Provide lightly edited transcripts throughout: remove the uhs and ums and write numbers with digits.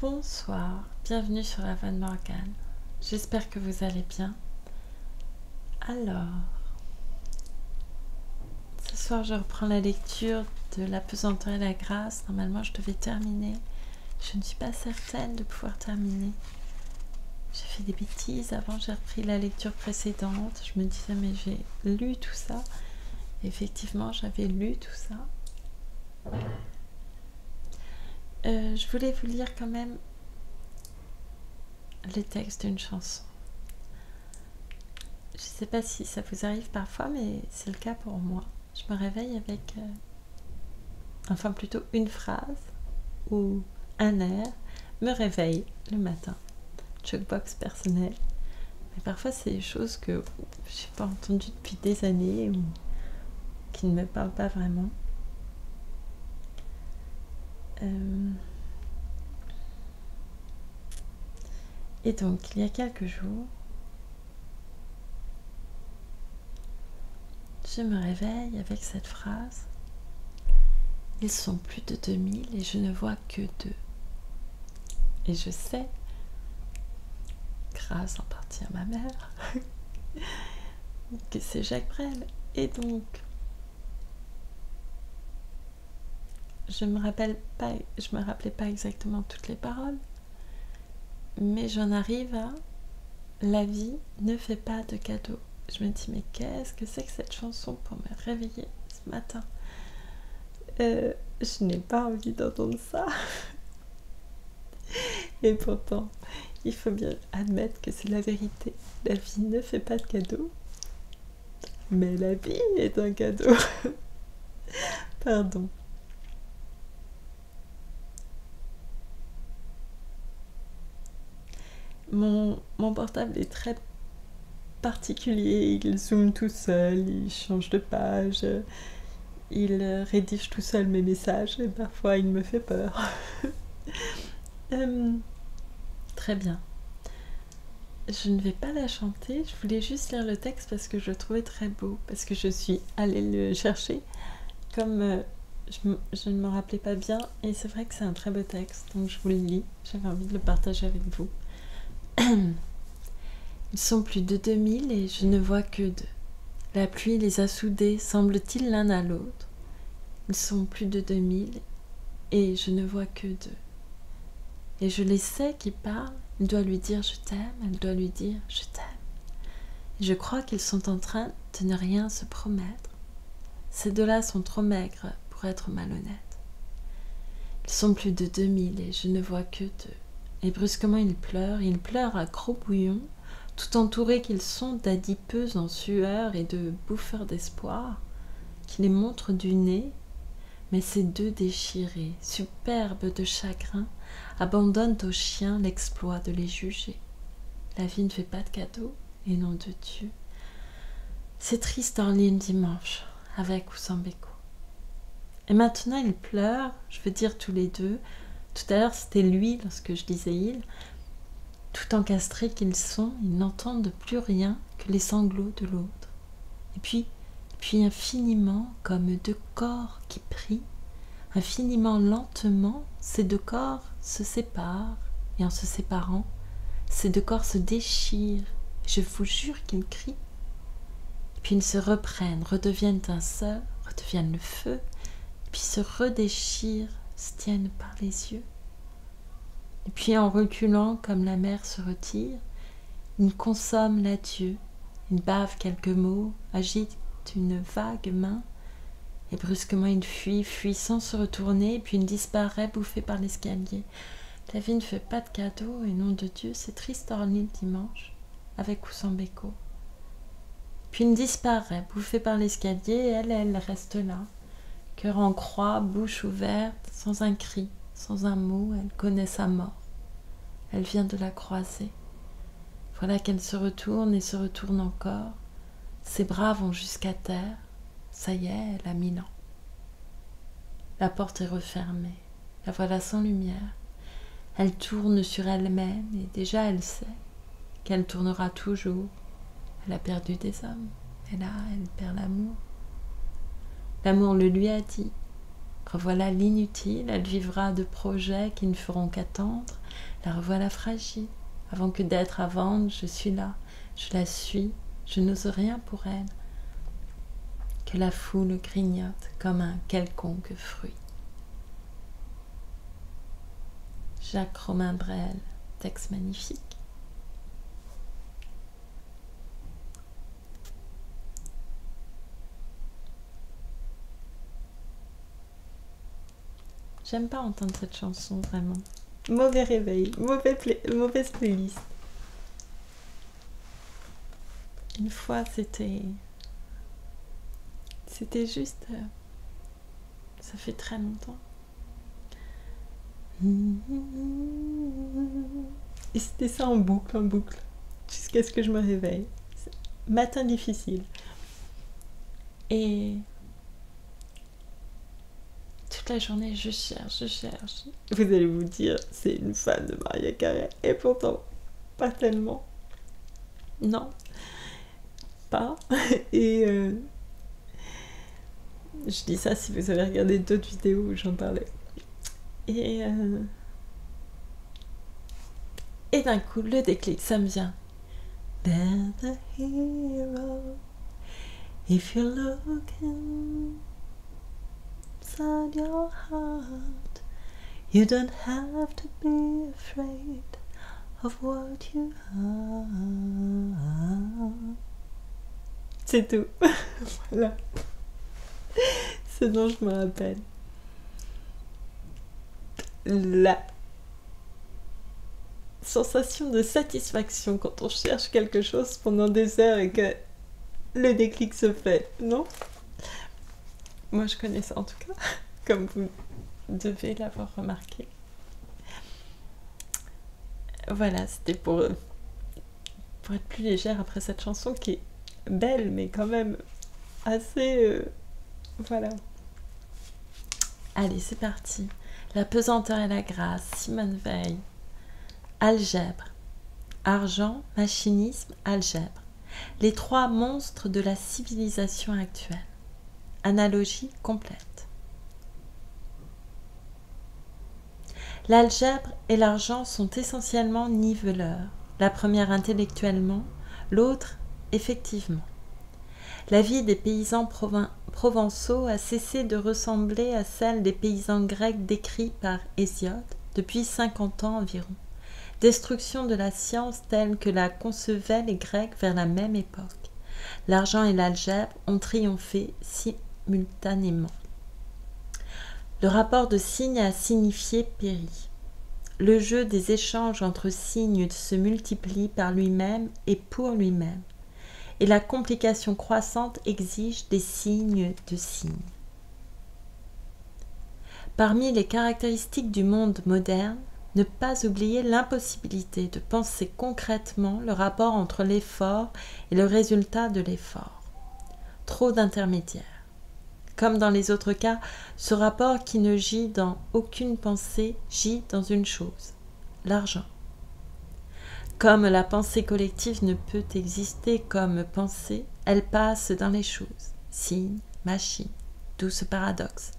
Bonsoir, bienvenue sur la Van Morgane. J'espère que vous allez bien. Alors, ce soir je reprends la lecture de La pesanteur et la grâce. Normalement je devais terminer. Je ne suis pas certaine de pouvoir terminer. J'ai fait des bêtises. Avant j'ai repris la lecture précédente. Je me disais mais j'ai lu tout ça. Effectivement j'avais lu tout ça. Je voulais vous lire quand même les textes d'une chanson. Je ne sais pas si ça vous arrive parfois, mais c'est le cas pour moi. Je me réveille avec, enfin plutôt une phrase ou un air me réveille le matin. Jukebox personnel. Mais parfois c'est des choses que je n'ai pas entendues depuis des années ou qui ne me parlent pas vraiment. Et donc, il y a quelques jours, je me réveille avec cette phrase. Ils sont plus de 2000 et je ne vois que 2. Et je sais, grâce en partie à ma mère, que c'est Jacques Brel. Et donc, je me rappelais pas exactement toutes les paroles, mais j'en arrive à la vie ne fait pas de cadeaux. Je me dis mais qu'est-ce que c'est que cette chanson pour me réveiller ce matin? Je n'ai pas envie d'entendre ça. Et pourtant, il faut bien admettre que c'est la vérité. La vie ne fait pas de cadeaux, mais la vie est un cadeau. Pardon. Mon portable est très particulier, il zoome tout seul, il change de page, il rédige tout seul mes messages et parfois il me fait peur. Très bien. Je ne vais pas la chanter, je voulais juste lire le texte parce que je le trouvais très beau, parce que je suis allée le chercher comme je ne me rappelais pas bien et c'est vrai que c'est un très beau texte, donc je vous le lis, j'avais envie de le partager avec vous. Ils sont plus de 2000 et je ne vois que 2. La pluie les a soudés, semble-t-il l'un à l'autre. Ils sont plus de 2000 et je ne vois que 2. Et je les sais qui parlent, il doit lui dire je t'aime, elle doit lui dire je t'aime. Et je crois qu'ils sont en train de ne rien se promettre. Ces deux-là sont trop maigres pour être malhonnêtes. Ils sont plus de 2000 et je ne vois que 2. Et brusquement ils pleurent à gros bouillons, tout entourés qu'ils sont d'adipeux en sueur et de bouffeurs d'espoir, qui les montrent du nez, mais ces 2 déchirés, superbes de chagrin, abandonnent aux chiens l'exploit de les juger. La vie ne fait pas de cadeaux, et nom de Dieu. C'est triste en ligne dimanche, avec ou sans béco. Et maintenant ils pleurent, je veux dire tous les 2. Tout à l'heure c'était lui, lorsque je disais il. Tout encastrés qu'ils sont, ils n'entendent plus rien que les sanglots de l'autre. Et puis infiniment, comme 2 corps qui prient, infiniment lentement, ces 2 corps se séparent, et en se séparant, ces 2 corps se déchirent. Je vous jure qu'ils crient. Et puis ils se reprennent, redeviennent un seul, redeviennent le feu, et puis se redéchirent, se tiennent par les yeux. Et puis en reculant comme la mer se retire, ils consomment l'adieu, ils bavent quelques mots, agitent une vague main, et brusquement ils fuient sans se retourner, et puis ils disparaissent bouffés par l'escalier. La vie ne fait pas de cadeaux, et nom de Dieu, c'est triste hors l'île dimanche, avec ou sans béco. Puis il disparaît, bouffé par l'escalier, et elle reste là, cœur en croix, bouche ouverte, sans un cri, sans un mot, elle connaît sa mort. Elle vient de la croiser. Voilà qu'elle se retourne et se retourne encore. Ses bras vont jusqu'à terre. Ça y est, elle a 1000 ans. La porte est refermée. La voilà sans lumière. Elle tourne sur elle-même et déjà elle sait qu'elle tournera toujours. Elle a perdu des hommes. Et là, elle perd l'amour. L'amour le lui a dit. Revoilà l'inutile, elle vivra de projets qui ne feront qu'attendre. La revoilà fragile. Avant que d'être à vendre, je suis là. Je la suis. Je n'ose rien pour elle. Que la foule grignote comme un quelconque fruit. Jacques Romain Brel, texte magnifique. J'aime pas entendre cette chanson, vraiment. Mauvais réveil, mauvaise playlist. Une fois, c'était juste... ça fait très longtemps. Et c'était ça en boucle, jusqu'à ce que je me réveille. Matin difficile. Et toute la journée, je cherche. Vous allez vous dire, c'est une fan de Mariah Carey. Et pourtant, pas tellement. Non, pas. Et je dis ça si vous avez regardé d'autres vidéos où j'en parlais. Et d'un coup, le déclic, ça me vient. There's a hero if you're looking inside your heart. You don't have to be afraid of what you are. C'est tout. Voilà. Ce dont je me rappelle. La sensation de satisfaction quand on cherche quelque chose pendant des heures et que le déclic se fait, non? Moi je connais ça en tout cas, comme vous devez l'avoir remarqué. Voilà, c'était pour être plus légère après cette chanson qui est belle mais quand même assez... voilà. Allez, c'est parti. La pesanteur et la grâce, Simone Veil. Algèbre. Argent, machinisme, algèbre. Les trois monstres de la civilisation actuelle. Analogie complète. L'algèbre et l'argent sont essentiellement niveleurs. La première intellectuellement, l'autre effectivement. La vie des paysans provençaux a cessé de ressembler à celle des paysans grecs décrits par Hésiode depuis 50 ans environ. Destruction de la science telle que la concevaient les Grecs vers la même époque. L'argent et l'algèbre ont triomphé simultanément. Le rapport de signe à signifier périt. Le jeu des échanges entre signes se multiplie par lui-même et pour lui-même. Et la complication croissante exige des signes de signes. Parmi les caractéristiques du monde moderne, ne pas oublier l'impossibilité de penser concrètement le rapport entre l'effort et le résultat de l'effort. Trop d'intermédiaires. Comme dans les autres cas, ce rapport qui ne gît dans aucune pensée gît dans une chose, l'argent. Comme la pensée collective ne peut exister comme pensée, elle passe dans les choses, signes, machines, d'où ce paradoxe.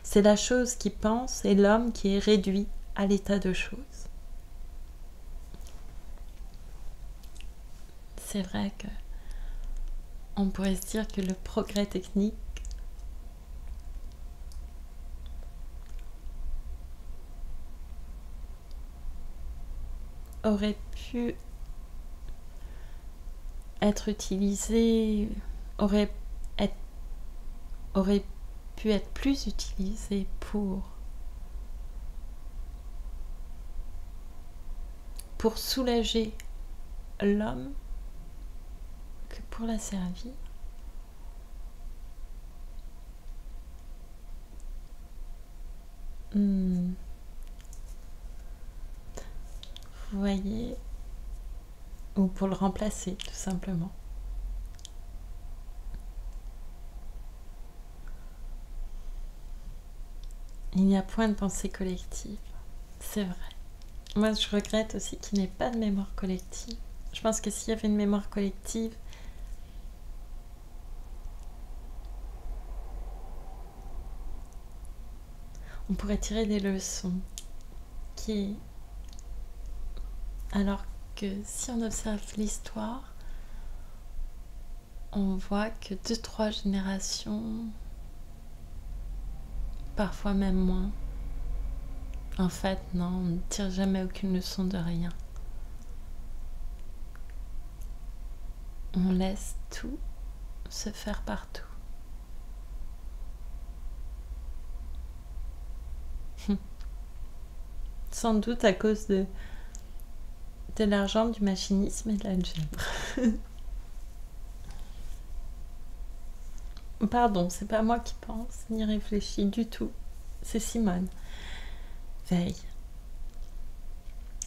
C'est la chose qui pense et l'homme qui est réduit à l'état de choses. C'est vrai que on pourrait se dire que le progrès technique aurait pu être utilisé, aurait pu être plus utilisé pour soulager l'homme que pour la servir. Vous voyez, ou pour le remplacer tout simplement. Il n'y a point de pensée collective, c'est vrai. Moi, je regrette aussi qu'il n'y ait pas de mémoire collective. Je pense que s'il y avait une mémoire collective, on pourrait tirer des leçons qui Alors que si on observe l'histoire, on voit que 2-3 générations, parfois même moins, en fait, non, on ne tire jamais aucune leçon de rien. On laisse tout se faire partout. Sans doute à cause de l'argent, du machinisme et de l'algèbre. Pardon, c'est pas moi qui pense, ni réfléchis du tout. C'est Simone Veil.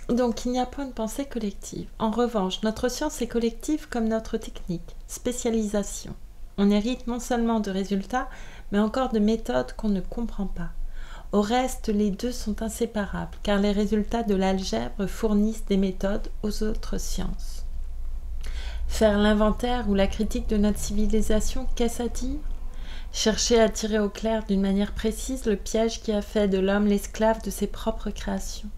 Donc il n'y a point de pensée collective. En revanche, notre science est collective comme notre technique, spécialisation. On hérite non seulement de résultats, mais encore de méthodes qu'on ne comprend pas. Au reste, les deux sont inséparables, car les résultats de l'algèbre fournissent des méthodes aux autres sciences. Faire l'inventaire ou la critique de notre civilisation, qu'est-ce à dire ? Chercher à tirer au clair d'une manière précise le piège qui a fait de l'homme l'esclave de ses propres créations.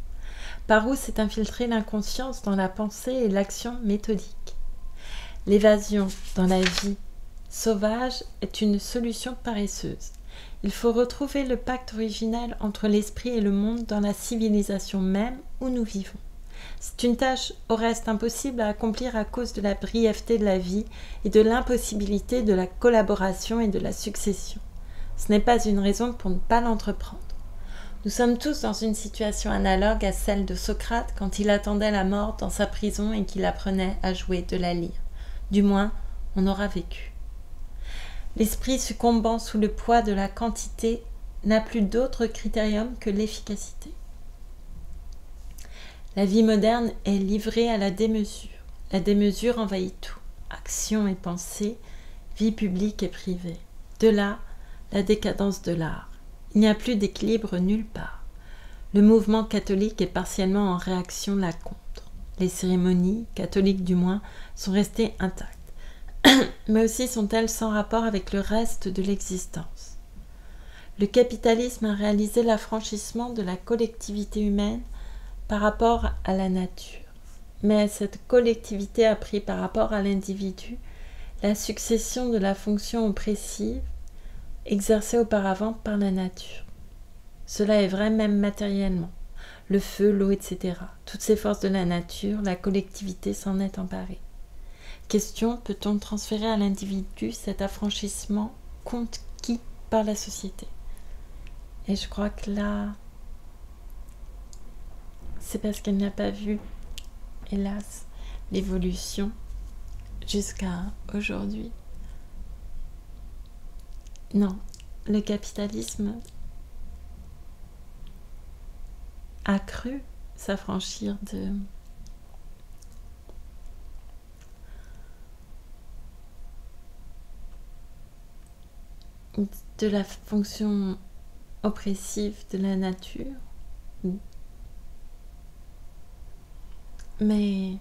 Par où s'est infiltrée l'inconscience dans la pensée et l'action méthodique. L'évasion dans la vie sauvage est une solution paresseuse. Il faut retrouver le pacte originel entre l'esprit et le monde dans la civilisation même où nous vivons. C'est une tâche au reste impossible à accomplir à cause de la brièveté de la vie et de l'impossibilité de la collaboration et de la succession. Ce n'est pas une raison pour ne pas l'entreprendre. Nous sommes tous dans une situation analogue à celle de Socrate quand il attendait la mort dans sa prison et qu'il apprenait à jouer de la lyre. Du moins, on aura vécu. L'esprit succombant sous le poids de la quantité n'a plus d'autre critérium que l'efficacité. La vie moderne est livrée à la démesure. La démesure envahit tout, action et pensée, vie publique et privée. De là, la décadence de l'art. Il n'y a plus d'équilibre nulle part. Le mouvement catholique est partiellement en réaction là contre. Les cérémonies, catholiques du moins, sont restées intactes. Mais aussi sont-elles sans rapport avec le reste de l'existence. Le capitalisme a réalisé l'affranchissement de la collectivité humaine par rapport à la nature. Mais cette collectivité a pris par rapport à l'individu la succession de la fonction oppressive exercée auparavant par la nature. Cela est vrai même matériellement. Le feu, l'eau, etc. Toutes ces forces de la nature, la collectivité s'en est emparée. Question, peut-on transférer à l'individu cet affranchissement conquis par la société ? Et je crois que là, c'est parce qu'elle n'a pas vu, hélas, l'évolution jusqu'à aujourd'hui. Non, le capitalisme a cru s'affranchir de la fonction oppressive de la nature. Mais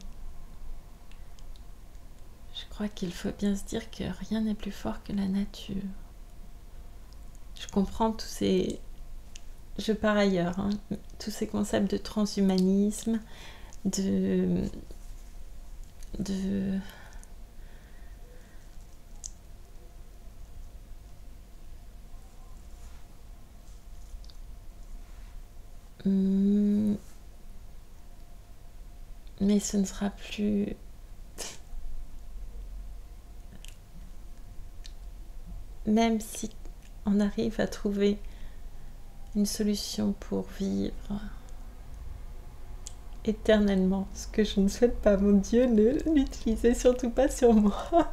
je crois qu'il faut bien se dire que rien n'est plus fort que la nature. Je comprends tous ces... Je pars ailleurs, hein, tous ces concepts de transhumanisme, mais ce ne sera plus... Même si on arrive à trouver une solution pour vivre éternellement, ce que je ne souhaite pas, mon Dieu, ne l'utilisez surtout pas sur moi.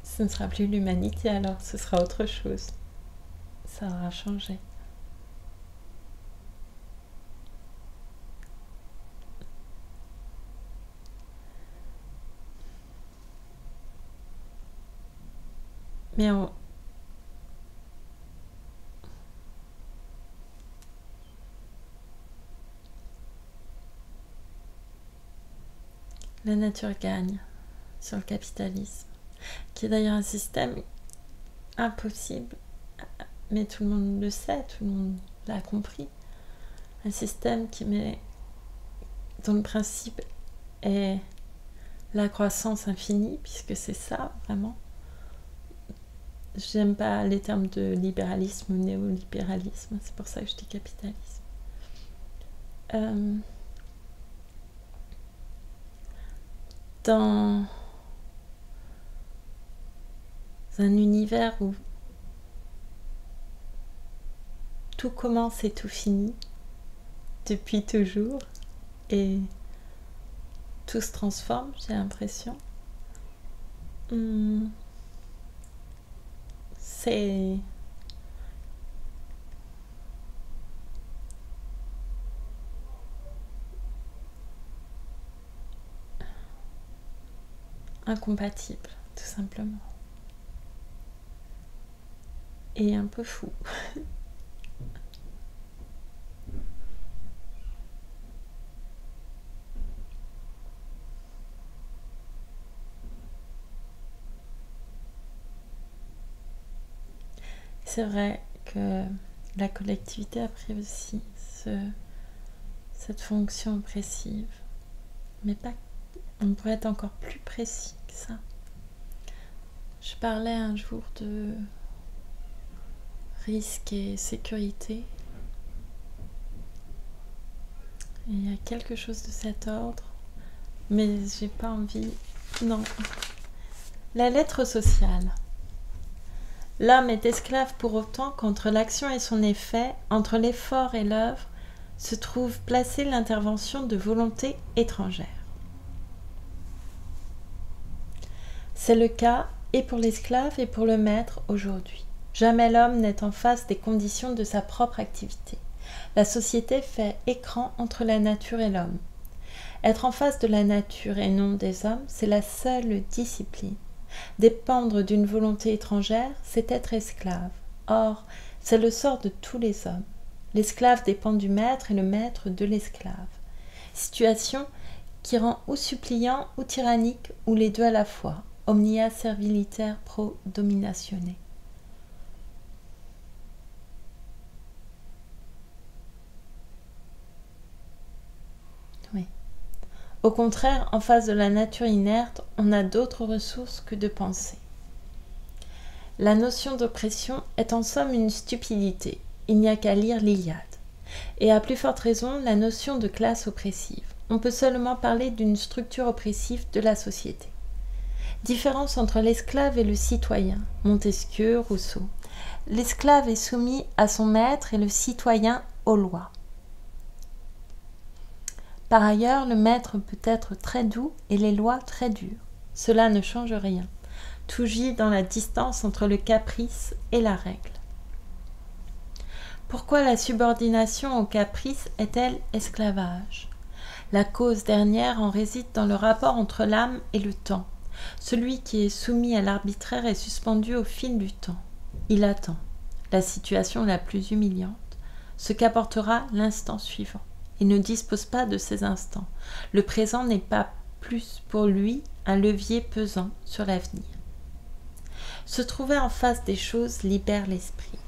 Ce ne sera plus l'humanité, alors ce sera autre chose. Ça aura changé. Mais la nature gagne sur le capitalisme, qui est d'ailleurs un système impossible, mais tout le monde le sait, tout le monde l'a compris. Un système dont le principe est la croissance infinie, puisque c'est ça, vraiment. J'aime pas les termes de libéralisme ou néolibéralisme, c'est pour ça que je dis capitalisme. Dans un univers où tout commence et tout finit, depuis toujours, et tout se transforme, j'ai l'impression. C'est incompatible, tout simplement. Et un peu fou. C'est vrai que la collectivité a pris aussi cette fonction oppressive, mais pas. On pourrait être encore plus précis que ça. Je parlais un jour de risque et sécurité. Et il y a quelque chose de cet ordre, mais j'ai pas envie. Non. La lettre sociale. L'homme est esclave pour autant qu'entre l'action et son effet, entre l'effort et l'œuvre, se trouve placée l'intervention de volonté étrangère. C'est le cas et pour l'esclave et pour le maître aujourd'hui. Jamais l'homme n'est en face des conditions de sa propre activité. La société fait écran entre la nature et l'homme. Être en face de la nature et non des hommes, c'est la seule discipline. Dépendre d'une volonté étrangère, c'est être esclave. Or, c'est le sort de tous les hommes. L'esclave dépend du maître et le maître de l'esclave. Situation qui rend ou suppliant ou tyrannique ou les deux à la fois. Omnia serviliter pro dominatione. Oui. Au contraire, en face de la nature inerte, on n'a d'autres ressources que de penser. La notion d'oppression est en somme une stupidité. Il n'y a qu'à lire l'Iliade. Et à plus forte raison, la notion de classe oppressive. On peut seulement parler d'une structure oppressive de la société. Différence entre l'esclave et le citoyen. Montesquieu, Rousseau. L'esclave est soumis à son maître et le citoyen aux lois. Par ailleurs, le maître peut être très doux et les lois très dures. Cela ne change rien. Tout gît dans la distance entre le caprice et la règle. Pourquoi la subordination au caprice est-elle esclavage ? La cause dernière en réside dans le rapport entre l'âme et le temps. Celui qui est soumis à l'arbitraire est suspendu au fil du temps. Il attend la situation la plus humiliante, ce qu'apportera l'instant suivant. Il ne dispose pas de ces instants. Le présent n'est pas plus pour lui un levier pesant sur l'avenir. Se trouver en face des choses libère l'esprit.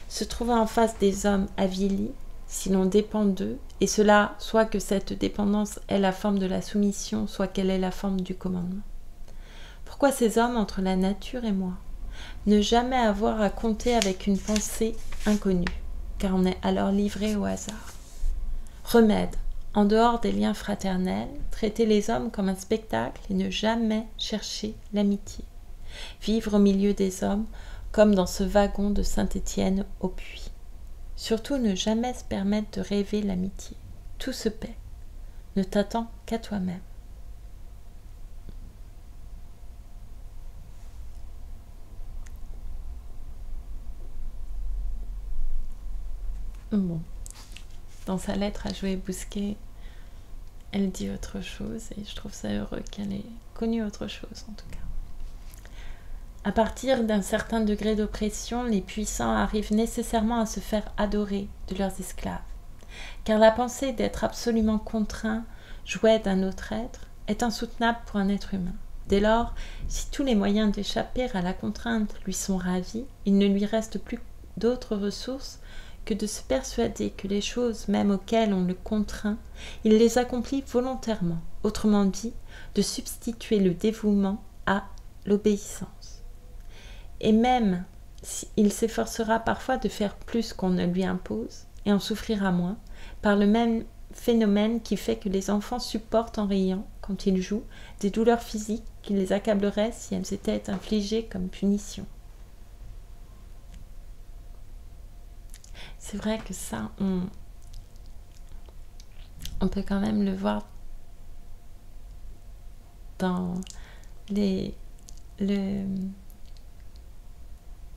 Se trouver en face des hommes avilit, si l'on dépend d'eux, et cela soit que cette dépendance ait la forme de la soumission, soit qu'elle ait la forme du commandement. Pourquoi ces hommes entre la nature et moi ? Ne jamais avoir à compter avec une pensée inconnue, car on est alors livré au hasard. Remède, en dehors des liens fraternels, traiter les hommes comme un spectacle et ne jamais chercher l'amitié. Vivre au milieu des hommes comme dans ce wagon de Saint-Étienne au puits. Surtout ne jamais se permettre de rêver l'amitié. Tout se paie. Ne t'attends qu'à toi-même. Bon. Dans sa lettre à Joé Bousquet, elle dit autre chose et je trouve ça heureux qu'elle ait connu autre chose en tout cas. À partir d'un certain degré d'oppression, les puissants arrivent nécessairement à se faire adorer de leurs esclaves. Car la pensée d'être absolument contraint, jouet d'un autre être, est insoutenable pour un être humain. Dès lors, si tous les moyens d'échapper à la contrainte lui sont ravis, il ne lui reste plus d'autres ressources que de se persuader que les choses même auxquelles on le contraint, il les accomplit volontairement, autrement dit, de substituer le dévouement à l'obéissance. Et même il s'efforcera parfois de faire plus qu'on ne lui impose, et en souffrira moins, par le même phénomène qui fait que les enfants supportent en riant, quand ils jouent, des douleurs physiques qui les accableraient si elles étaient infligées comme punition. C'est vrai que ça, on peut quand même le voir dans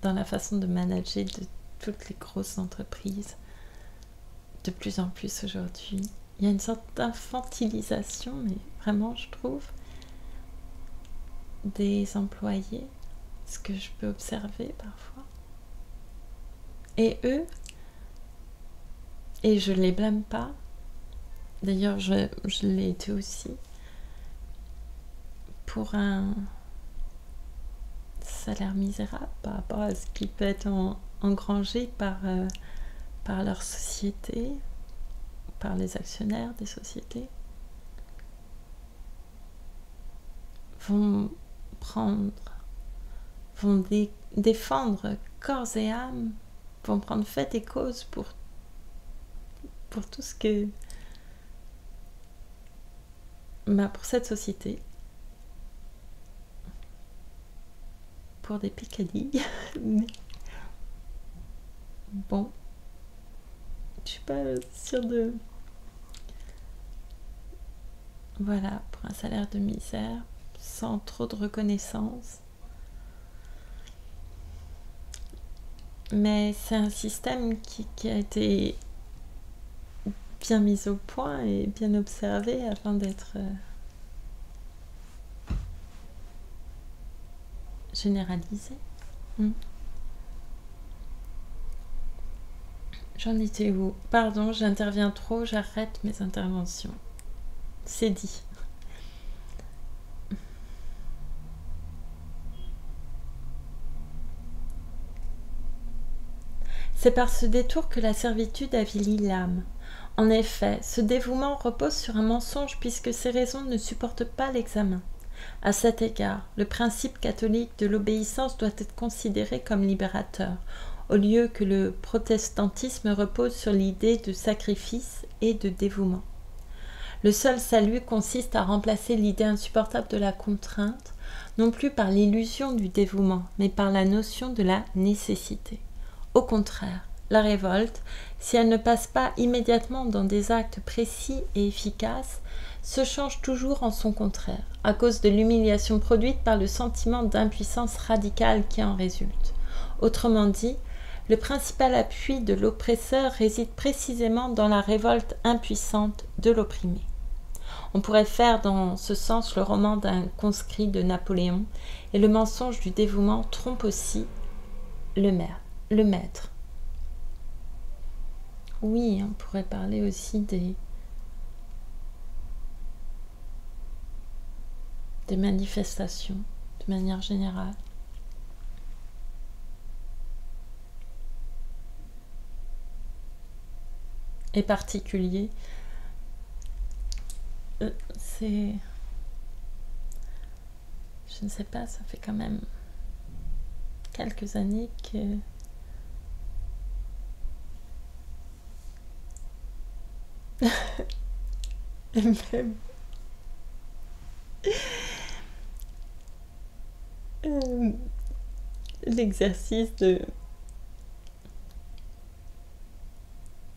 dans la façon de manager de toutes les grosses entreprises. De plus en plus aujourd'hui, il y a une sorte d'infantilisation, mais vraiment, je trouve, des employés, ce que je peux observer parfois. Et eux, et je ne les blâme pas, d'ailleurs je l'ai été aussi, pour un salaire misérable par rapport à ce qui peut être engrangé par leur société, par les actionnaires des sociétés, vont défendre corps et âme, vont prendre fait et cause pour tout ce que... pour cette société, pour des picadilles. Mais bon, je suis pas sûre de... Voilà, pour un salaire de misère, sans trop de reconnaissance. Mais c'est un système qui a été bien mis au point et bien observé afin d'être généralisé. J'en étais où? Pardon, j'interviens trop, j'arrête mes interventions. C'est dit. C'est par ce détour que la servitude avilit l'âme. En effet, ce dévouement repose sur un mensonge puisque ces raisons ne supportent pas l'examen. À cet égard, le principe catholique de l'obéissance doit être considéré comme libérateur, au lieu que le protestantisme repose sur l'idée de sacrifice et de dévouement. Le seul salut consiste à remplacer l'idée insupportable de la contrainte, non plus par l'illusion du dévouement, mais par la notion de la nécessité. Au contraire, la révolte, si elle ne passe pas immédiatement dans des actes précis et efficaces, se change toujours en son contraire, à cause de l'humiliation produite par le sentiment d'impuissance radicale qui en résulte. Autrement dit, le principal appui de l'oppresseur réside précisément dans la révolte impuissante de l'opprimé. On pourrait faire dans ce sens le roman d'un conscrit de Napoléon, et le mensonge du dévouement trompe aussi le maître. Oui, on pourrait parler aussi des manifestations de manière générale. Et particulier, c'est... Je ne sais pas, ça fait quand même quelques années que... même l'exercice de...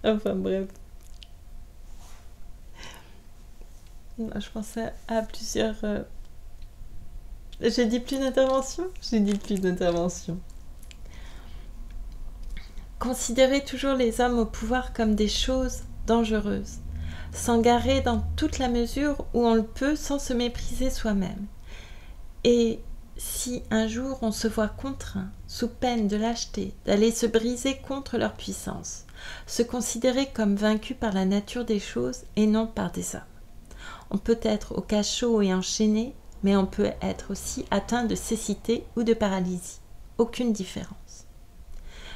Enfin bref. Je pensais à plusieurs... J'ai dit plus d'intervention? J'ai dit plus d'intervention. Considérer toujours les hommes au pouvoir comme des choses dangereuses. S'en garer dans toute la mesure où on le peut sans se mépriser soi-même. Et si un jour on se voit contraint, sous peine de lâcheté, d'aller se briser contre leur puissance, se considérer comme vaincu par la nature des choses et non par des hommes. On peut être au cachot et enchaîné, mais on peut être aussi atteint de cécité ou de paralysie. Aucune différence.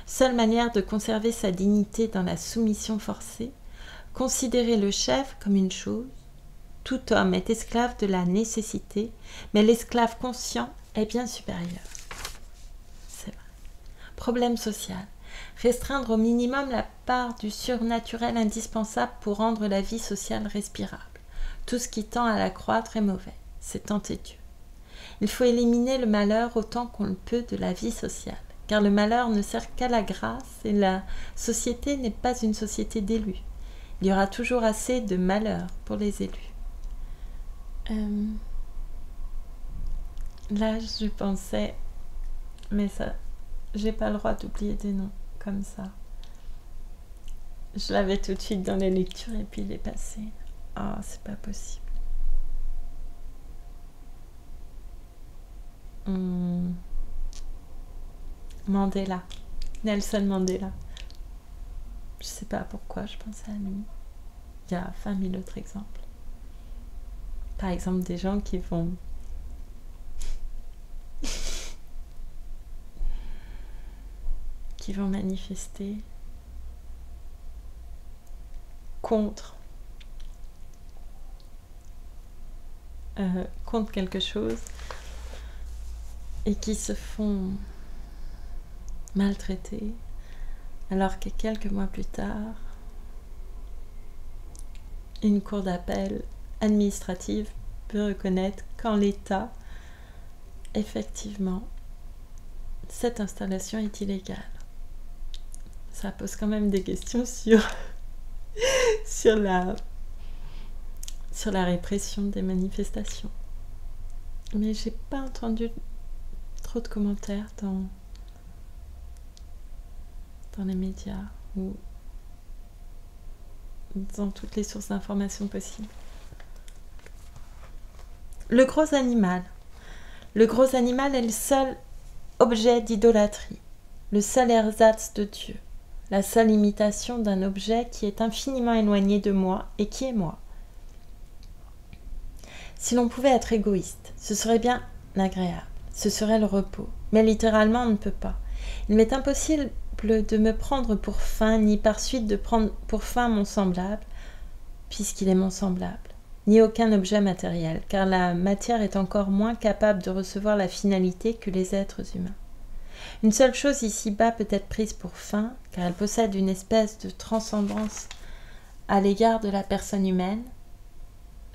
Seule manière de conserver sa dignité dans la soumission forcée, considérer le chef comme une chose. Tout homme est esclave de la nécessité, mais l'esclave conscient est bien supérieur. C'est vrai. Problème social. Restreindre au minimum la part du surnaturel indispensable pour rendre la vie sociale respirable. Tout ce qui tend à la croître est mauvais. C'est tenter Dieu. Il faut éliminer le malheur autant qu'on le peut de la vie sociale, car le malheur ne sert qu'à la grâce et la société n'est pas une société d'élus. Il y aura toujours assez de malheur pour les élus. Là, je pensais, mais ça, j'ai pas le droit d'oublier des noms comme ça. Je l'avais tout de suite dans les lectures et puis il est passé. Ah, c'est pas possible. Mandela, Nelson Mandela. Je sais pas pourquoi je pensais à lui. Il y a 20 000 autres exemples. Par exemple, des gens qui vont manifester contre quelque chose et qui se font maltraiter, alors que quelques mois plus tard, une cour d'appel administrative peut reconnaître qu'en l'état, effectivement, cette installation est illégale. Ça pose quand même des questions sur la répression des manifestations. Mais j'ai pas entendu trop de commentaires dans les médias ou dans toutes les sources d'informations possibles. Le gros animal. Le gros animal est le seul objet d'idolâtrie, le seul ersatz de Dieu, la seule imitation d'un objet qui est infiniment éloigné de moi et qui est moi. Si l'on pouvait être égoïste, ce serait bien agréable, ce serait le repos, mais littéralement on ne peut pas. Il m'est impossible de me prendre pour fin, ni par suite de prendre pour fin mon semblable, puisqu'il est mon semblable, ni aucun objet matériel, car la matière est encore moins capable de recevoir la finalité que les êtres humains. Une seule chose ici-bas peut être prise pour fin, car elle possède une espèce de transcendance à l'égard de la personne humaine,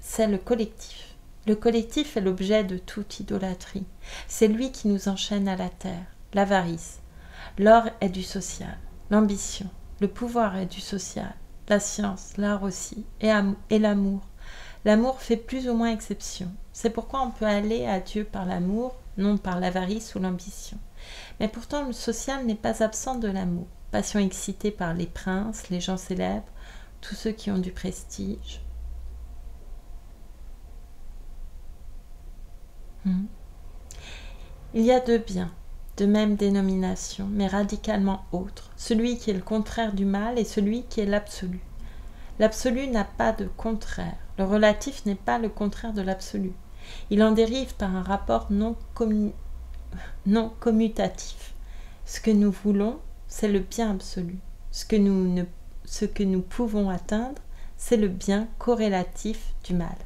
c'est le collectif. Le collectif est l'objet de toute idolâtrie. C'est lui qui nous enchaîne à la terre, l'avarice. L'or est du social, l'ambition, le pouvoir est du social, la science, l'art aussi, et l'amour. L'amour fait plus ou moins exception. C'est pourquoi on peut aller à Dieu par l'amour, non par l'avarice ou l'ambition. Mais pourtant le social n'est pas absent de l'amour. Passion excitée par les princes, les gens célèbres, tous ceux qui ont du prestige. Il y a deux biens, de même dénomination, mais radicalement autres, celui qui est le contraire du mal et celui qui est l'absolu. L'absolu n'a pas de contraire, le relatif n'est pas le contraire de l'absolu. Il en dérive par un rapport non commutatif. Ce que nous voulons, c'est le bien absolu. Ce que nous pouvons atteindre, c'est le bien corrélatif du mal.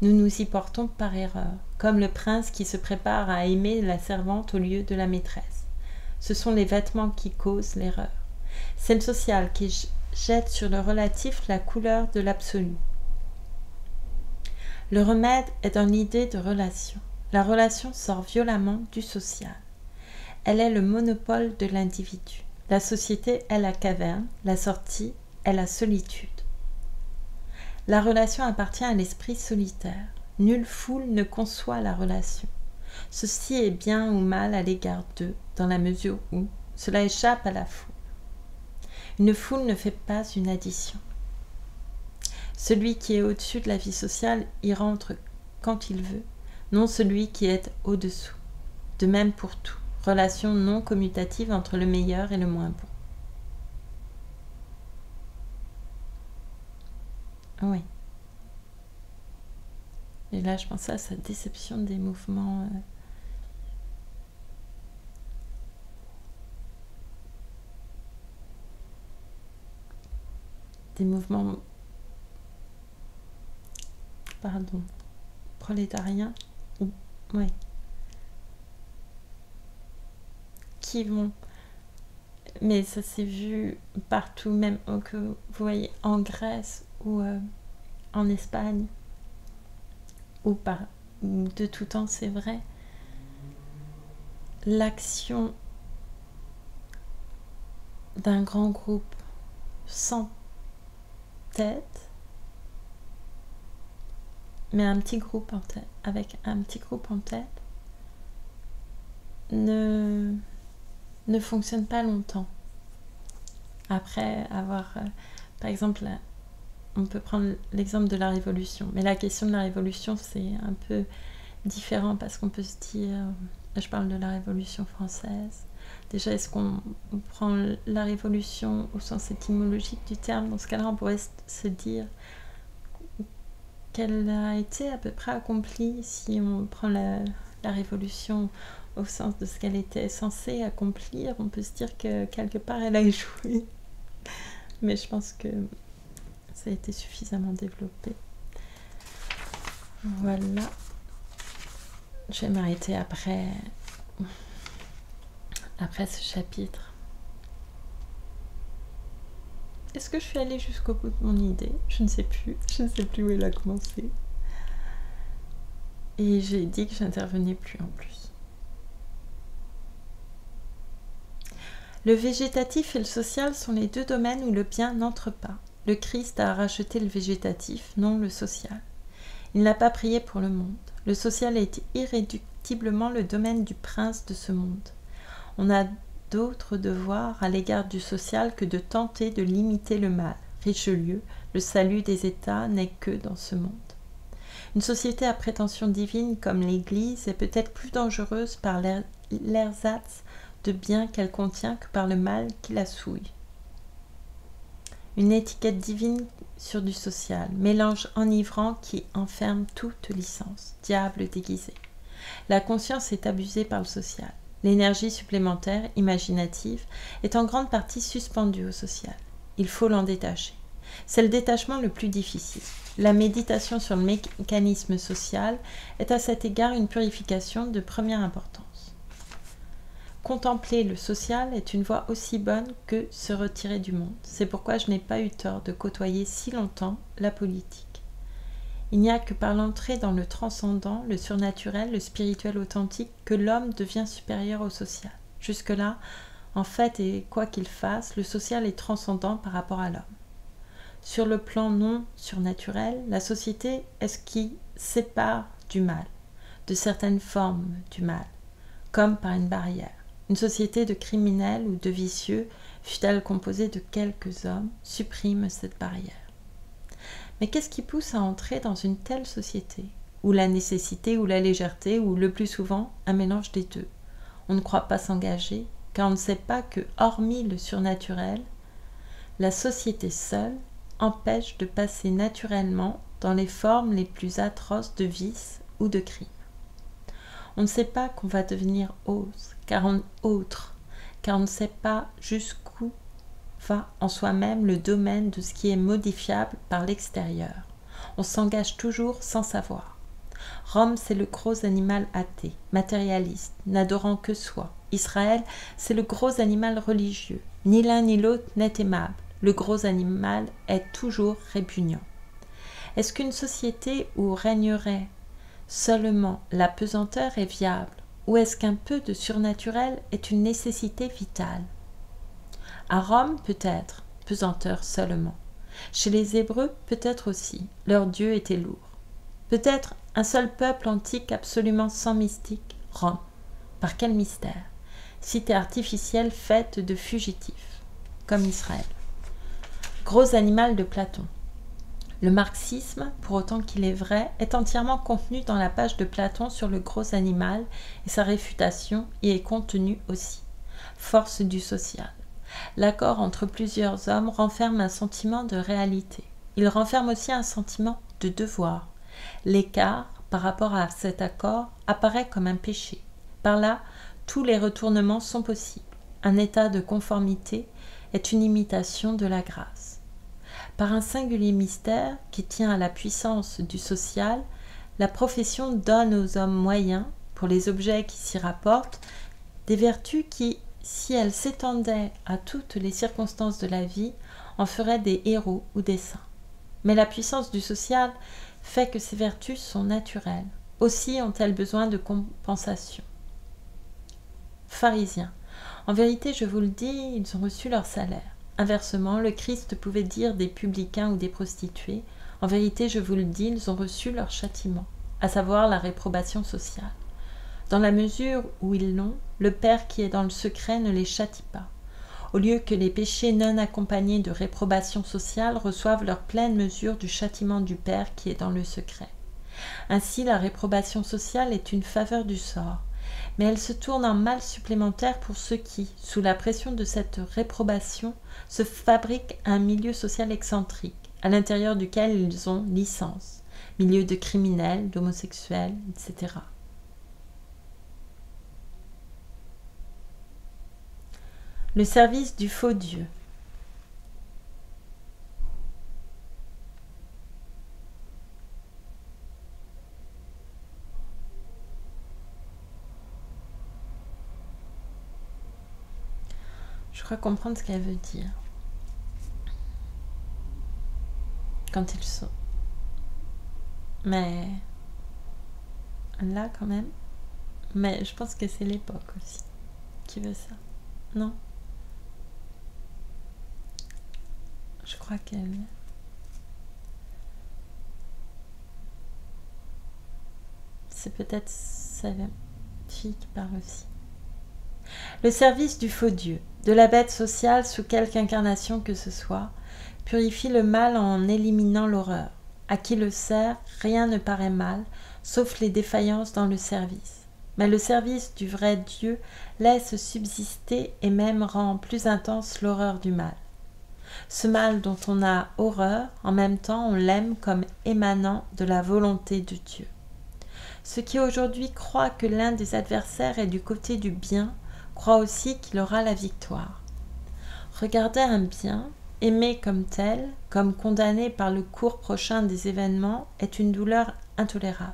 Nous nous y portons par erreur, comme le prince qui se prépare à aimer la servante au lieu de la maîtresse. Ce sont les vêtements qui causent l'erreur. C'est le social qui jette sur le relatif la couleur de l'absolu. Le remède est dans l'idée de relation. La relation sort violemment du social. Elle est le monopole de l'individu. La société est la caverne, la sortie est la solitude. La relation appartient à l'esprit solitaire. Nulle foule ne conçoit la relation. Ceci est bien ou mal à l'égard d'eux, dans la mesure où cela échappe à la foule. Une foule ne fait pas une addition. Celui qui est au-dessus de la vie sociale y rentre quand il veut, non celui qui est au-dessous. De même pour tout, relation non commutative entre le meilleur et le moins bon. Oui. Et là, je pensais à sa déception des mouvements pardon, prolétariens, ouais, qui vont, mais ça s'est vu partout, même que vous voyez en Grèce ou en Espagne, ou de tout temps, c'est vrai, l'action d'un grand groupe sans tête, mais un petit groupe en tête, avec un petit groupe en tête, ne fonctionne pas longtemps. Après avoir, par exemple, on peut prendre l'exemple de la Révolution, mais la question de la Révolution, c'est un peu différent parce qu'on peut se dire, je parle de la Révolution française, déjà est-ce qu'on prend la Révolution au sens étymologique du terme? Dans ce cas-là, on pourrait se dire qu'elle a été à peu près accomplie si on prend la Révolution au sens de ce qu'elle était censée accomplir. On peut se dire que quelque part elle a échoué, mais je pense que ça a été suffisamment développé. Voilà, je vais m'arrêter après ce chapitre. Est-ce que je suis allée jusqu'au bout de mon idée? Je ne sais plus où elle a commencé. Et j'ai dit que j'intervenais plus en plus. Le végétatif et le social sont les deux domaines où le bien n'entre pas. Le Christ a racheté le végétatif, non le social. Il n'a pas prié pour le monde. Le social est irréductiblement le domaine du prince de ce monde. On a d'autres devoirs à l'égard du social que de tenter de limiter le mal. Richelieu, le salut des États n'est que dans ce monde. Une société à prétention divine comme l'Église est peut-être plus dangereuse par l'ersatz de bien qu'elle contient que par le mal qui la souille. Une étiquette divine sur du social, mélange enivrant qui enferme toute licence, diable déguisé. La conscience est abusée par le social. L'énergie supplémentaire, imaginative, est en grande partie suspendue au social. Il faut l'en détacher. C'est le détachement le plus difficile. La méditation sur le mécanisme social est à cet égard une purification de première importance. Contempler le social est une voie aussi bonne que se retirer du monde. C'est pourquoi je n'ai pas eu tort de côtoyer si longtemps la politique. Il n'y a que par l'entrée dans le transcendant, le surnaturel, le spirituel authentique, que l'homme devient supérieur au social. Jusque-là, en fait et quoi qu'il fasse, le social est transcendant par rapport à l'homme. Sur le plan non surnaturel, la société est ce qui sépare du mal, de certaines formes du mal, comme par une barrière. Une société de criminels ou de vicieux, fût-elle composée de quelques hommes, supprime cette barrière. Mais qu'est-ce qui pousse à entrer dans une telle société? Ou la nécessité, ou la légèreté, ou le plus souvent, un mélange des deux. On ne croit pas s'engager, car on ne sait pas que, hormis le surnaturel, la société seule empêche de passer naturellement dans les formes les plus atroces de vice ou de crime. On ne sait pas qu'on va devenir autre, car on ne sait pas jusqu'où va en soi-même le domaine de ce qui est modifiable par l'extérieur. On s'engage toujours sans savoir. Rome, c'est le gros animal athée, matérialiste, n'adorant que soi. Israël, c'est le gros animal religieux. Ni l'un ni l'autre n'est aimable. Le gros animal est toujours répugnant. Est-ce qu'une société où régnerait seulement la pesanteur est viable, ou est-ce qu'un peu de surnaturel est une nécessité vitale? À Rome, peut-être, pesanteur seulement. Chez les Hébreux, peut-être aussi, leur Dieu était lourd. Peut-être un seul peuple antique absolument sans mystique, Rome. Par quel mystère? Cité artificielle faite de fugitifs, comme Israël. Gros animal de Platon. Le marxisme, pour autant qu'il est vrai, est entièrement contenu dans la page de Platon sur le gros animal et sa réfutation y est contenue aussi. Force du social. L'accord entre plusieurs hommes renferme un sentiment de réalité. Il renferme aussi un sentiment de devoir. L'écart par rapport à cet accord apparaît comme un péché. Par là, tous les retournements sont possibles. Un état de conformité est une imitation de la grâce. Par un singulier mystère qui tient à la puissance du social, la profession donne aux hommes moyens, pour les objets qui s'y rapportent, des vertus qui, si elles s'étendaient à toutes les circonstances de la vie, en feraient des héros ou des saints. Mais la puissance du social fait que ces vertus sont naturelles. Aussi ont-elles besoin de compensation. Pharisiens. En vérité, je vous le dis, ils ont reçu leur salaire. Inversement, le Christ pouvait dire des publicains ou des prostituées, en vérité, je vous le dis, ils ont reçu leur châtiment, à savoir la réprobation sociale. Dans la mesure où ils l'ont, le Père qui est dans le secret ne les châtie pas. Au lieu que les péchés non accompagnés de réprobation sociale reçoivent leur pleine mesure du châtiment du Père qui est dans le secret. Ainsi, la réprobation sociale est une faveur du sort, mais elle se tourne en mal supplémentaire pour ceux qui, sous la pression de cette réprobation, se fabriquent un milieu social excentrique, à l'intérieur duquel ils ont licence, milieu de criminels, d'homosexuels, etc. Le service du faux Dieu. Je crois comprendre ce qu'elle veut dire. Quand ils sont. Mais là, quand même. Mais je pense que c'est l'époque aussi qui veut ça. Non? Je crois qu'elle... C'est peut-être sa fille qui parle aussi. Le service du faux Dieu, de la bête sociale sous quelque incarnation que ce soit, purifie le mal en éliminant l'horreur. À qui le sert, rien ne paraît mal, sauf les défaillances dans le service. Mais le service du vrai Dieu laisse subsister et même rend plus intense l'horreur du mal. Ce mal dont on a horreur, en même temps on l'aime comme émanant de la volonté de Dieu. Ceux qui aujourd'hui croient que l'un des adversaires est du côté du bien, croient aussi qu'il aura la victoire. Regarder un bien, aimé comme tel, comme condamné par le cours prochain des événements, est une douleur intolérable.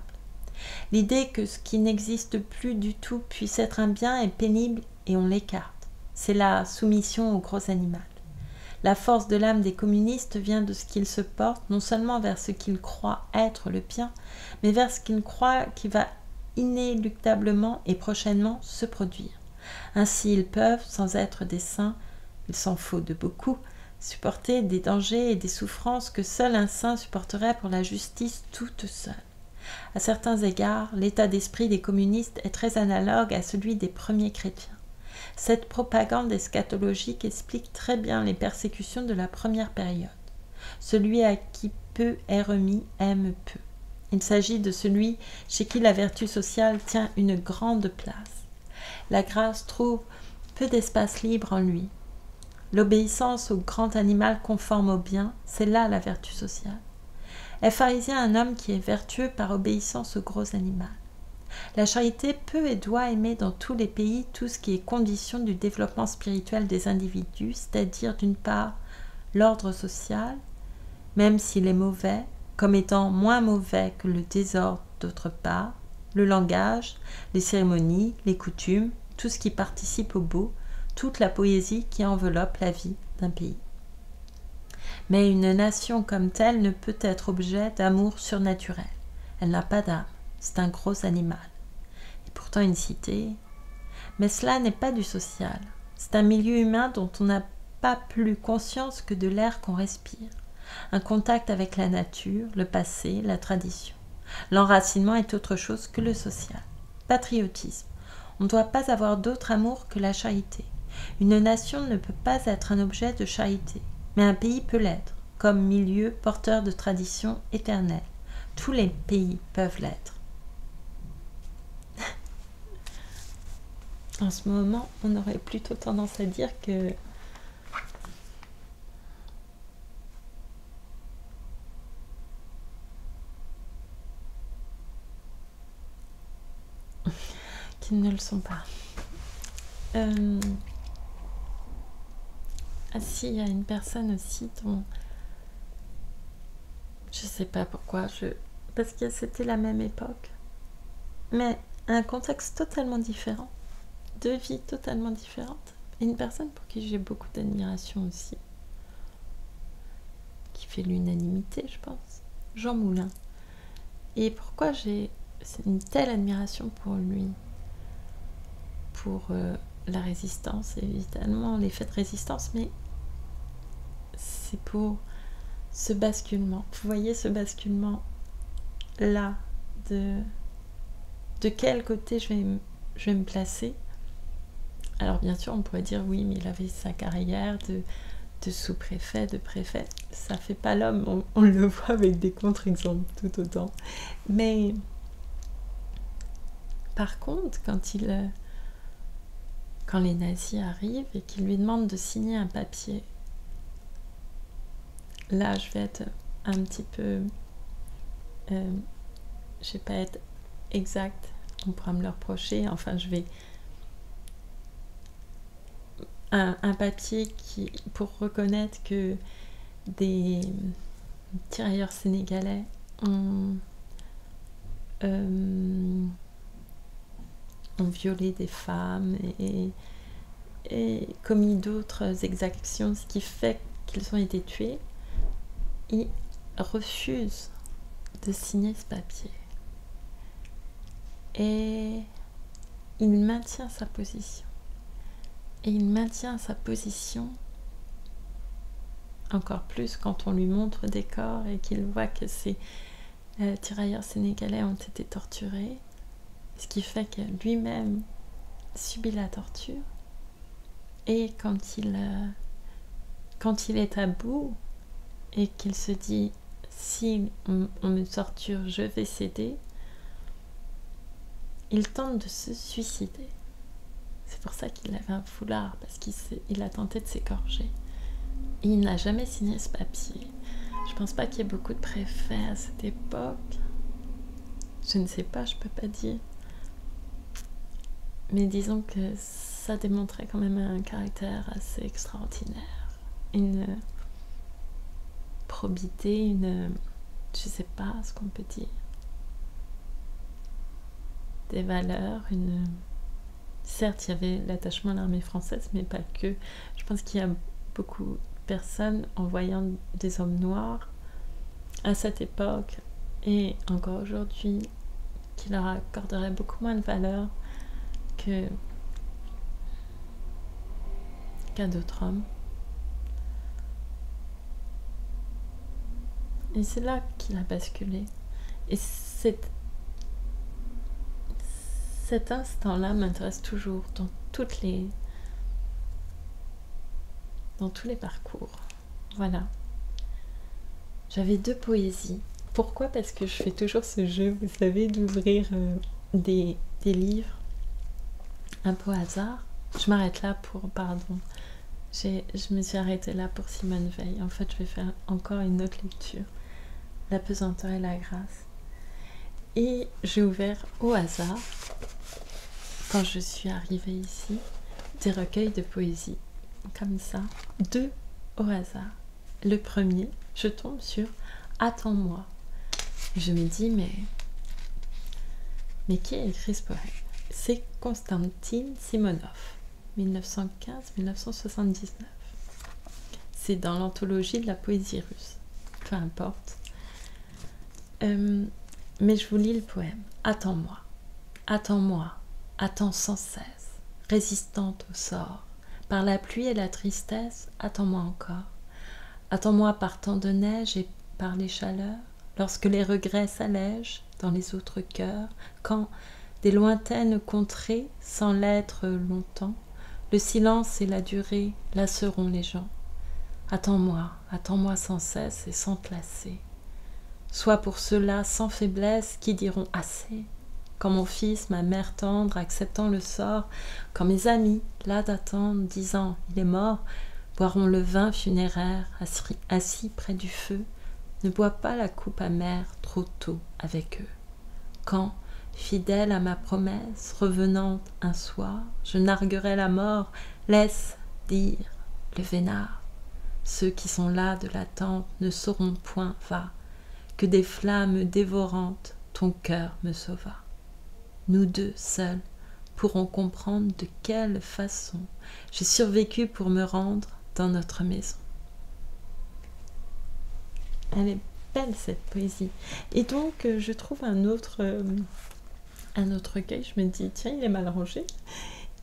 L'idée que ce qui n'existe plus du tout puisse être un bien est pénible et on l'écarte. C'est la soumission au gros animal. La force de l'âme des communistes vient de ce qu'ils se portent non seulement vers ce qu'ils croient être le bien, mais vers ce qu'ils croient qui va inéluctablement et prochainement se produire. Ainsi ils peuvent, sans être des saints, il s'en faut de beaucoup, supporter des dangers et des souffrances que seul un saint supporterait pour la justice toute seule. À certains égards, l'état d'esprit des communistes est très analogue à celui des premiers chrétiens. Cette propagande eschatologique explique très bien les persécutions de la première période. Celui à qui peu est remis aime peu. Il s'agit de celui chez qui la vertu sociale tient une grande place. La grâce trouve peu d'espace libre en lui. L'obéissance au grand animal conforme au bien, c'est là la vertu sociale. Est pharisien un homme qui est vertueux par obéissance au gros animal. La charité peut et doit aimer dans tous les pays tout ce qui est condition du développement spirituel des individus, c'est-à-dire d'une part l'ordre social, même s'il est mauvais, comme étant moins mauvais que le désordre d'autre part, le langage, les cérémonies, les coutumes, tout ce qui participe au beau, toute la poésie qui enveloppe la vie d'un pays. Mais une nation comme telle ne peut être objet d'amour surnaturel. Elle n'a pas d'âme, c'est un gros animal. Et pourtant une cité. Mais cela n'est pas du social. C'est un milieu humain dont on n'a pas plus conscience que de l'air qu'on respire. Un contact avec la nature, le passé, la tradition. L'enracinement est autre chose que le social. Patriotisme. On ne doit pas avoir d'autre amour que la charité. Une nation ne peut pas être un objet de charité, mais un pays peut l'être, comme milieu porteur de traditions éternelles. Tous les pays peuvent l'être. En ce moment, on aurait plutôt tendance à dire que qu'ils ne le sont pas. Ah si, il y a une personne aussi dont... Je sais pas pourquoi, parce que c'était la même époque. Mais un contexte totalement différent. Deux vies totalement différentes. Et une personne pour qui j'ai beaucoup d'admiration aussi. Qui fait l'unanimité, je pense. Jean Moulin. Et pourquoi j'ai une telle admiration pour lui? Pour la résistance, évidemment, les faits de résistance, mais c'est pour ce basculement. Vous voyez ce basculement là, de quel côté je vais me placer. Alors bien sûr, on pourrait dire oui, mais il avait sa carrière de sous-préfet, de préfet. Ça fait pas l'homme, on le voit avec des contre-exemples tout autant. Mais par contre, quand les nazis arrivent et qu'ils lui demandent de signer un papier, là je vais être un petit peu... je vais pas être exact, on pourra me le reprocher, enfin je vais... Un papier pour reconnaître que des tirailleurs sénégalais ont violé des femmes et commis d'autres exactions, ce qui fait qu'ils ont été tués. Ils refusent de signer ce papier. Et il maintient sa position. Et il maintient sa position encore plus quand on lui montre des corps et qu'il voit que ces tirailleurs sénégalais ont été torturés, ce qui fait que lui-même subit la torture. Et quand il est à bout et qu'il se dit si on me torture, je vais céder, il tente de se suicider. C'est pour ça qu'il avait un foulard, parce qu'il a tenté de s'égorger. Et il n'a jamais signé ce papier. Je pense pas qu'il y ait beaucoup de préfets à cette époque. Je ne sais pas, je peux pas dire. Mais disons que ça démontrait quand même un caractère assez extraordinaire. Une probité, je sais pas ce qu'on peut dire. Des valeurs, Certes, il y avait l'attachement à l'armée française, mais pas que. Je pense qu'il y a beaucoup de personnes, en voyant des hommes noirs à cette époque, et encore aujourd'hui, qui leur accorderaient beaucoup moins de valeur qu'à d'autres hommes. Et c'est là qu'il a basculé. Et cet instant-là m'intéresse toujours dans tous les parcours. Voilà. J'avais 2 poésies. Pourquoi? Parce que je fais toujours ce jeu, vous savez, d'ouvrir des livres un peu au hasard. Je m'arrête là pardon. Je me suis arrêtée là pour Simone Veil. En fait, je vais faire encore une autre lecture. La pesanteur et la grâce. Et j'ai ouvert au hasard, quand je suis arrivée ici, des recueils de poésie. Comme ça, 2 au hasard. Le premier, je tombe sur Attends-moi. Et je me dis, mais qui a écrit ce poème? C'est Konstantin Simonov, 1915-1979. C'est dans l'anthologie de la poésie russe. Peu importe. Mais je vous lis le poème. Attends-moi. Attends-moi. Attends sans cesse. Résistante au sort. Par la pluie et la tristesse, attends-moi encore. Attends-moi par tant de neige et par les chaleurs, lorsque les regrets s'allègent dans les autres cœurs, quand, des lointaines contrées, sans l'être longtemps, le silence et la durée lasseront les gens. Attends-moi sans cesse et sans te lasser. Sois pour ceux-là sans faiblesse qui diront assez, quand mon fils, ma mère tendre, acceptant le sort, quand mes amis, là d'attendre, disant « il est mort », boiront le vin funéraire assis près du feu, ne bois pas la coupe amère trop tôt avec eux. Quand, Fidèle à ma promesse, revenant un soir, je narguerai la mort, laisse dire le vénard. Ceux qui sont là de l'attente ne sauront point, va, que des flammes dévorantes ton cœur me sauva. Nous deux seuls pourrons comprendre de quelle façon j'ai survécu pour me rendre dans notre maison. Elle est belle cette poésie. Et donc je trouve un autre recueil, je me dis tiens il est mal rangé.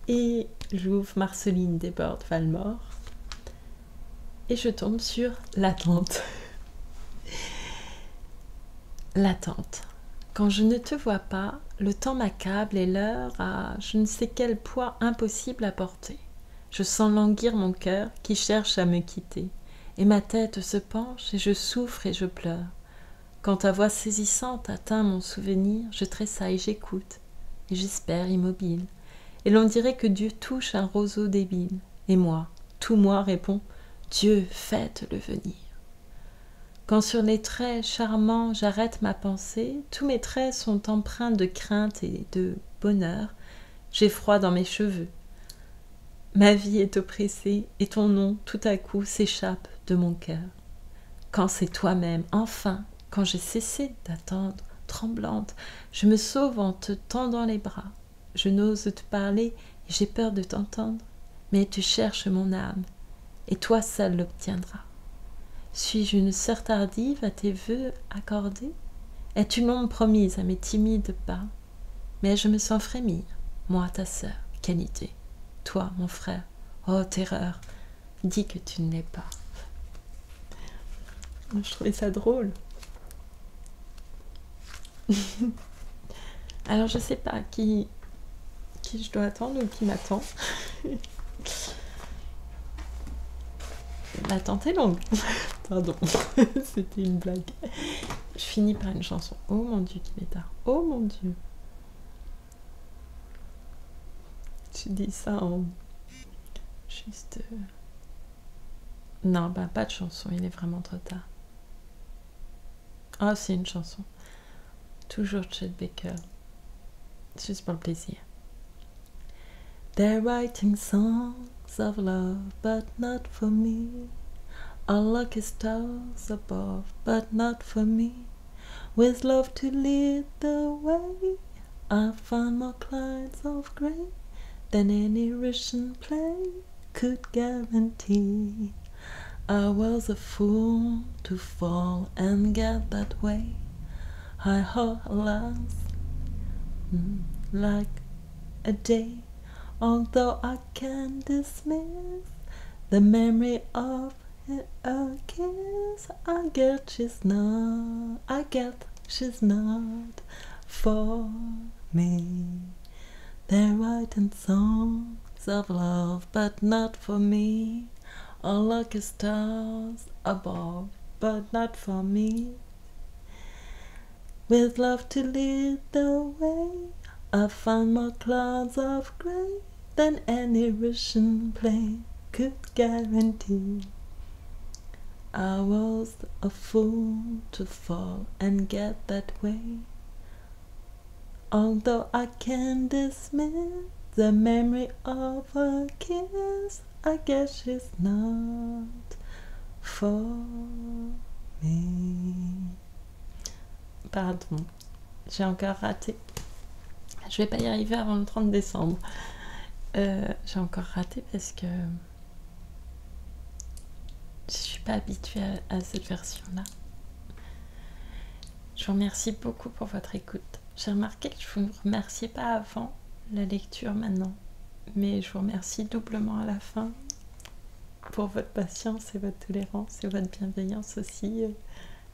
Et j'ouvre Marceline Desbordes-Valmore et je tombe sur L'attente. L'attente. Quand je ne te vois pas, le temps m'accable et l'heure a je ne sais quel poids impossible à porter. Je sens languir mon cœur qui cherche à me quitter, et ma tête se penche et je souffre et je pleure. Quand ta voix saisissante atteint mon souvenir, je tressaille, j'écoute, et j'espère immobile. Et l'on dirait que Dieu touche un roseau débile, et moi, tout moi répond, Dieu, faites-le venir. Quand sur les traits charmants j'arrête ma pensée, tous mes traits sont empreints de crainte et de bonheur. J'ai froid dans mes cheveux. Ma vie est oppressée et ton nom tout à coup s'échappe de mon cœur. Quand c'est toi-même, enfin, quand j'ai cessé d'attendre, tremblante, je me sauve en te tendant les bras. Je n'ose te parler et j'ai peur de t'entendre, mais tu cherches mon âme et toi seul l'obtiendras. Suis-je une sœur tardive à tes vœux accordés? Es-tu l'ombre promise à mes timides pas? Mais je me sens frémir, moi ta sœur, qualité, toi mon frère, oh terreur, dis que tu ne l'es pas. Je trouvais ça drôle. Alors je sais pas qui je dois attendre ou qui m'attend. L'attente est longue. Pardon, c'était une blague. Je finis par une chanson. Oh mon Dieu, qu'il est tard. Oh mon Dieu. Je dis ça en... Juste... Non, bah pas de chanson, il est vraiment trop tard. Ah, c'est une chanson. Toujours Chet Baker. Juste pour le plaisir. They're writing songs of love, but not for me. Our lucky stars above, but not for me. With love to lead the way, I find more clouds of grey than any Russian play could guarantee. I was a fool to fall and get that way. I heard alas, like a day, although I can dismiss the memory of a kiss. I get she's not for me. They're writing songs of love, but not for me. All lucky stars above, but not for me. With love to lead the way, I find more clouds of grey than any Russian play could guarantee. I was a fool to fall and get that way. Although I can dismiss the memory of a kiss, I guess she's not for me. Pardon, j'ai encore raté. Je vais pas y arriver avant le 30 décembre. J'ai encore raté parce que je suis pas habituée à cette version-là. Je vous remercie beaucoup pour votre écoute. J'ai remarqué que je ne vous remerciais pas avant la lecture maintenant, mais je vous remercie doublement à la fin pour votre patience et votre tolérance et votre bienveillance aussi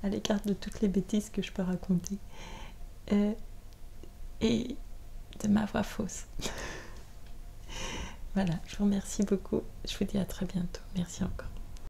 à l'égard de toutes les bêtises que je peux raconter et de ma voix fausse. Voilà, je vous remercie beaucoup. Je vous dis à très bientôt. Merci encore.